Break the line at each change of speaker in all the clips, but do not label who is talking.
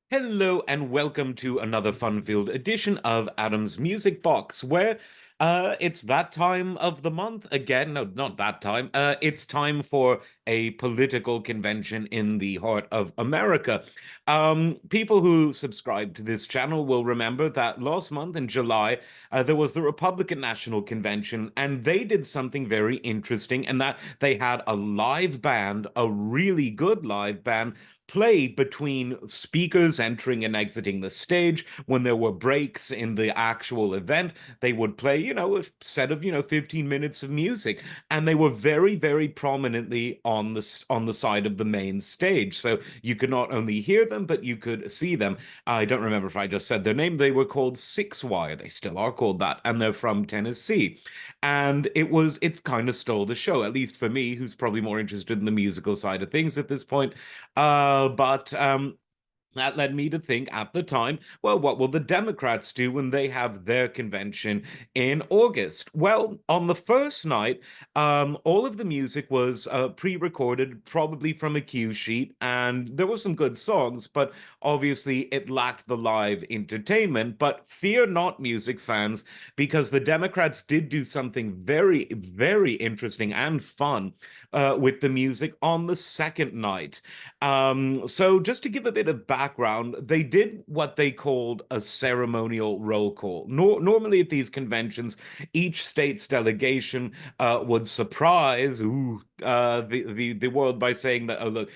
Hello and welcome to another fun-filled edition of Adam's Music Box, where it's that time of the month again. No, not that time. It's time for a political convention in the heart of America. People who subscribe to this channel will remember that last month in July, there was the Republican National Convention, and they did something very interesting, and that they had a live band, a really good live band play between speakers entering and exiting the stage. When there were breaks in the actual event, they would play, a set of, 15 minutes of music. And they were very, very prominently on the side of the main stage. So you could not only hear them, but you could see them. I don't remember if I just said their name. They were called Six Wire. They still are called that, and they're from Tennessee. And it's kind of stole the show, at least for me, who's probably more interested in the musical side of things at this point. But that led me to think at the time, well, what will the Democrats do when they have their convention in August? Well, on the first night, all of the music was pre-recorded, probably from a cue sheet, and there were some good songs, but obviously it lacked the live entertainment. But fear not, music fans, because the Democrats did do something very, very interesting and fun with the music on the second night. So just to give a bit of background, they did what they called a ceremonial roll call. Normally at these conventions, each state's delegation would surprise the world by saying that, oh, look,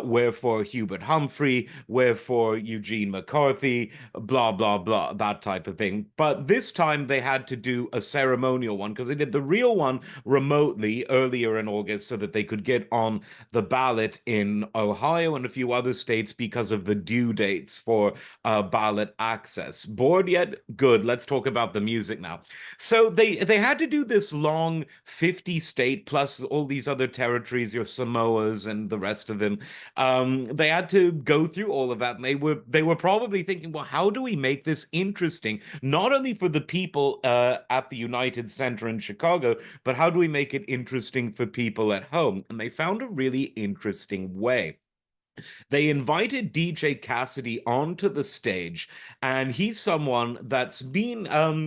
we're for Hubert Humphrey, we're for Eugene McCarthy, blah, blah, blah, that type of thing. But this time they had to do a ceremonial one because they did the real one remotely earlier in August so that they could get on the ballot in Ohio and a few other states because of the due dates for ballot access. Bored yet? Good. Let's talk about the music now. So they had to do this long 50 state plus all these other territories, your Samoas and the rest of them. They had to go through all of that, and they were probably thinking, well, how do we make this interesting, not only for the people at the United Center in Chicago, but how do we make it interesting for people at home? And they found a really interesting way. They invited DJ Cassidy onto the stage, and he's someone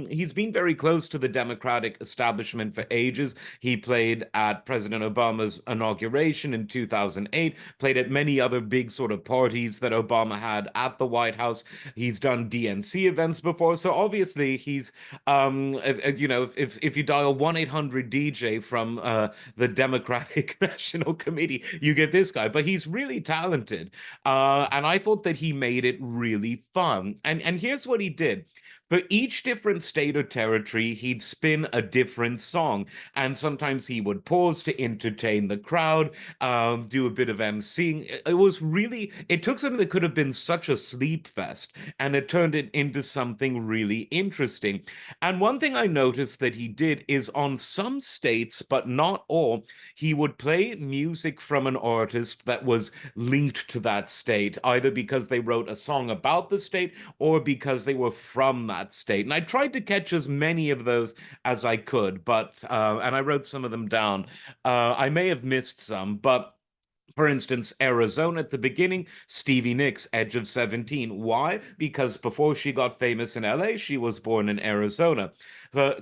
he's been very close to the Democratic establishment for ages. He played at President Obama's inauguration in 2008, played at many other big sort of parties that Obama had at the White House. He's done DNC events before, so obviously he's if you dial 1-800 DJ from the Democratic National Committee, you get this guy. But he's really talented, and I thought that he made it really fun. And here's what he did. For each different state or territory, he'd spin a different song. And sometimes he would pause to entertain the crowd, do a bit of emceeing. It took something that could have been such a sleep fest, and it turned it into something really interesting. And one thing I noticed that he did is on some states, but not all, he would play music from an artist that was linked to that state, either because they wrote a song about the state or because they were from that state. And I tried to catch as many of those as I could, and I wrote some of them down. I may have missed some, but for instance, Arizona at the beginning, Stevie Nicks, Edge of 17. Why? Because before she got famous in LA, she was born in Arizona.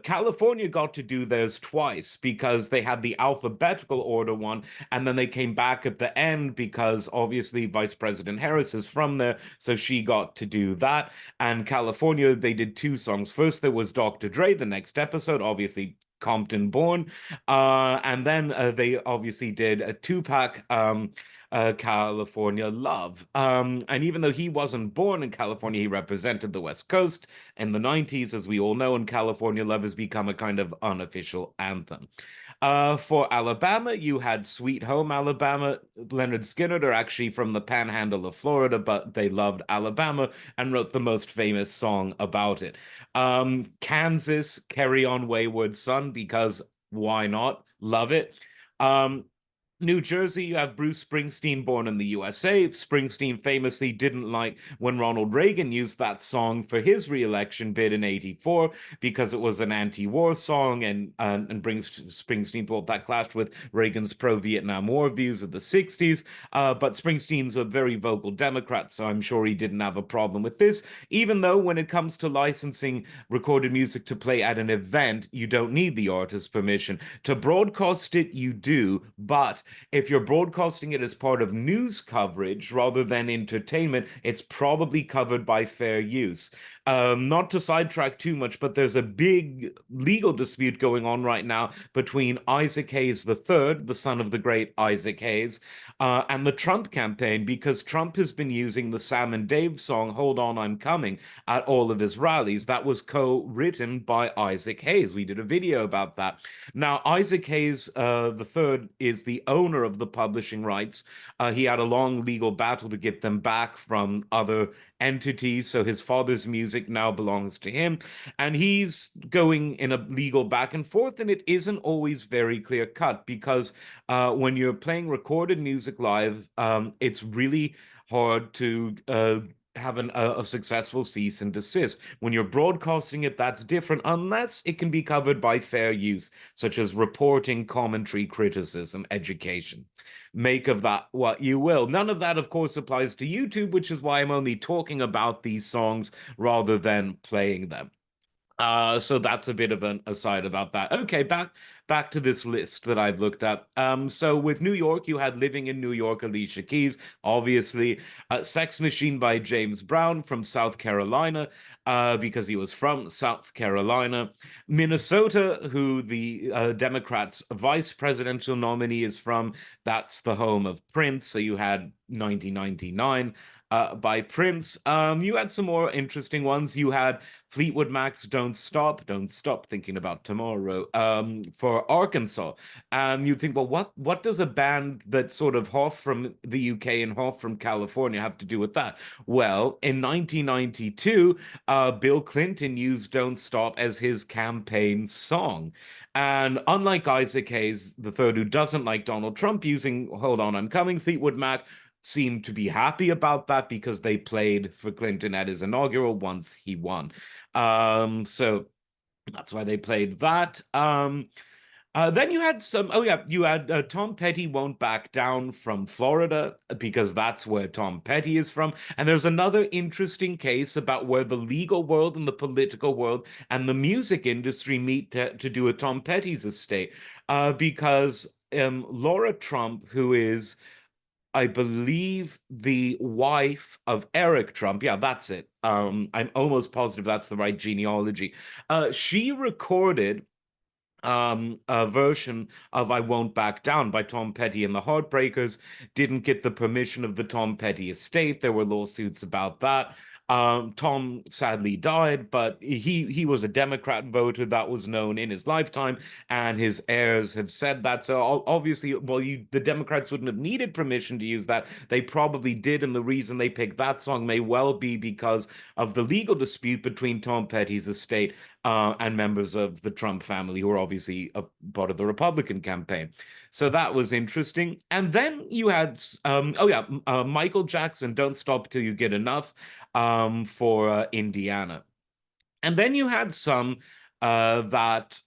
California got to do theirs twice because they had the alphabetical order one, and then they came back at the end because obviously Vice President Harris is from there, so she got to do that. And California, they did two songs. First, there was Dr. Dre, the next episode, obviously Compton born. And then they obviously did a Tupac California Love. And even though he wasn't born in California, he represented the West Coast in the 90s, as we all know, and California Love has become a kind of unofficial anthem. For Alabama, you had Sweet Home Alabama. Leonard Skinner are actually from the panhandle of Florida, but they loved Alabama and wrote the most famous song about it. Kansas, Carry On Wayward Son, because why not? Love it. Um, New Jersey, you have Bruce Springsteen, born in the USA. Springsteen famously didn't like when Ronald Reagan used that song for his re-election bid in '84 because it was an anti-war song, and Springsteen thought that clashed with Reagan's pro-Vietnam War views of the '60s. But Springsteen's a very vocal Democrat, so I'm sure he didn't have a problem with this. Even though when it comes to licensing recorded music to play at an event, you don't need the artist's permission. To broadcast it, you do, but if you're broadcasting it as part of news coverage rather than entertainment, it's probably covered by fair use. Not to sidetrack too much, but there's a big legal dispute going on right now between Isaac Hayes III, the son of the great Isaac Hayes, and the Trump campaign, because Trump has been using the Sam and Dave song, Hold On, I'm Coming, at all of his rallies. That was co-written by Isaac Hayes. We did a video about that. Now, Isaac Hayes III is the owner of the publishing rights. He had a long legal battle to get them back from other entities, so his father's music now belongs to him, and he's going in a legal back and forth, and it isn't always very clear cut because when you're playing recorded music live, it's really hard to have a successful cease and desist. When you're broadcasting it, that's different, unless it can be covered by fair use, such as reporting, commentary, criticism, education. Make of that what you will. None of that, of course, applies to YouTube, which is why I'm only talking about these songs rather than playing them. So that's a bit of an aside about that. Okay, back to this list that I've looked at. So with New York, you had Living in New York, Alicia Keys, obviously. Sex Machine by James Brown from South Carolina, because he was from South Carolina. Minnesota, who the Democrats' vice presidential nominee is from, that's the home of Prince. So you had 1999 by Prince. You had some more interesting ones. You had Fleetwood Mac's Don't Stop Thinking About Tomorrow, for Arkansas. And you think, well, what does a band that's sort of half from the UK and half from California have to do with that? Well, in 1992, Bill Clinton used Don't Stop as his campaign song. And unlike Isaac Hayes, the third, who doesn't like Donald Trump using Hold On, I'm Coming, Fleetwood Mac seemed to be happy about that because they played for Clinton at his inaugural once he won. So that's why they played that. Then you had some, oh yeah, you had Tom Petty Won't Back Down from Florida, because that's where Tom Petty is from. And there's another interesting case about where the legal world and the political world and the music industry meet to do with Tom Petty's estate. Because Laura Trump, who is, I believe, the wife of Eric Trump. Yeah, that's it. I'm almost positive that's the right genealogy. She recorded a version of I Won't Back Down by Tom Petty and the Heartbreakers. Didn't get the permission of the Tom Petty estate. There were lawsuits about that. Tom sadly died, but he was a Democrat voter that was known in his lifetime, and his heirs have said that. So obviously, well, the Democrats wouldn't have needed permission to use that. They probably did, and the reason they picked that song may well be because of the legal dispute between Tom Petty's estate and members of the Trump family, who are obviously a part of the Republican campaign. So that was interesting. And then you had, oh yeah, Michael Jackson, Don't Stop Till You Get Enough, for Indiana. And then you had some that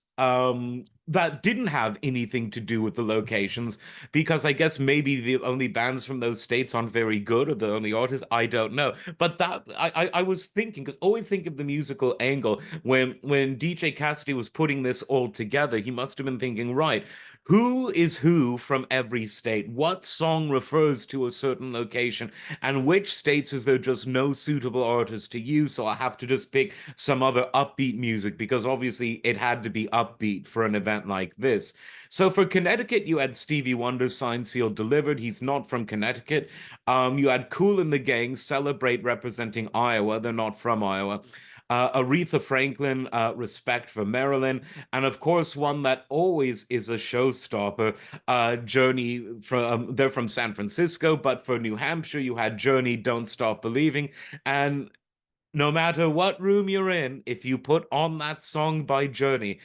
didn't have anything to do with the locations, because I guess maybe the only bands from those states aren't very good, or the only artists, I don't know. But that I was thinking, because always think of the musical angle, when DJ Cassidy was putting this all together, he must have been thinking, right, who is who from every state? What song refers to a certain location? And which states is there just no suitable artist to use? So I have to just pick some other upbeat music, because obviously it had to be upbeat for an event like this. So for Connecticut, you had Stevie Wonder, Signed, Sealed, Delivered. He's not from Connecticut. You had Kool and the Gang, Celebrate, representing Iowa. They're not from Iowa. Aretha Franklin, Respect, for Maryland, and of course one that always is a showstopper, Journey from, they're from San Francisco, but for New Hampshire you had Journey, Don't Stop Believing. And no matter what room you're in, if you put on that song by Journey,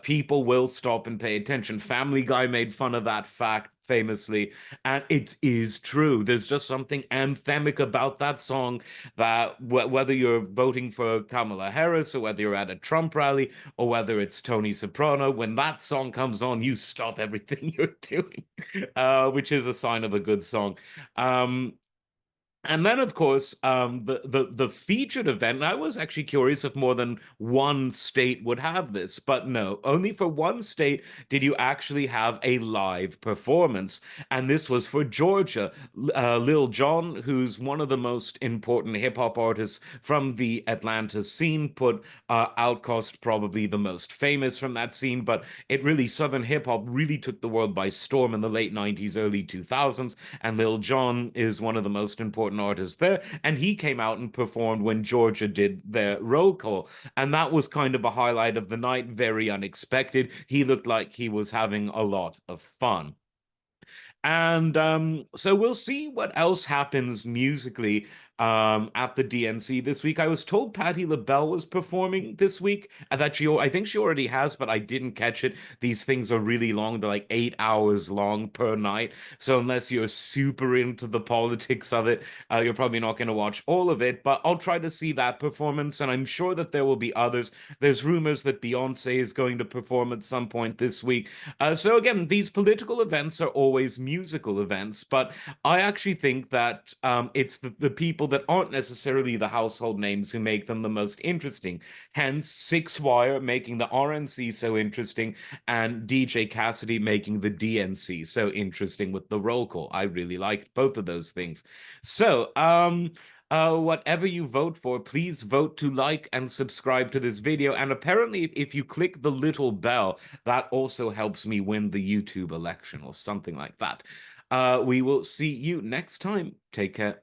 people will stop and pay attention. Family Guy made fun of that fact famously. And it is true. There's just something anthemic about that song that whether you're voting for Kamala Harris or whether you're at a Trump rally or whether it's Tony Soprano, when that song comes on, you stop everything you're doing, which is a sign of a good song. Um, and then, of course, the featured event. And I was actually curious if more than one state would have this, but no, only for one state did you actually have a live performance, and this was for Georgia. Lil Jon, who's one of the most important hip hop artists from the Atlanta scene, put Outkast, probably the most famous from that scene, but it really Southern hip hop really took the world by storm in the late '90s, early 2000s, and Lil Jon is one of the most important artists there. And he came out and performed when Georgia did their roll call. And that was kind of a highlight of the night, very unexpected. He looked like he was having a lot of fun. And so we'll see what else happens musically at the DNC this week. I was told Patti LaBelle was performing this week. I think she already has, but I didn't catch it. These things are really long; they're like 8 hours long per night. So unless you're super into the politics of it, you're probably not going to watch all of it. But I'll try to see that performance, and I'm sure that there will be others. There's rumors that Beyonce is going to perform at some point this week. So again, these political events are always musical events, but I actually think that it's the people that aren't necessarily the household names who make them the most interesting. Hence, Six Wire making the RNC so interesting, and DJ Cassidy making the DNC so interesting with the roll call. I really liked both of those things. So, whatever you vote for, please vote to like and subscribe to this video. And apparently, if you click the little bell, that also helps me win the YouTube election or something like that. We will see you next time. Take care.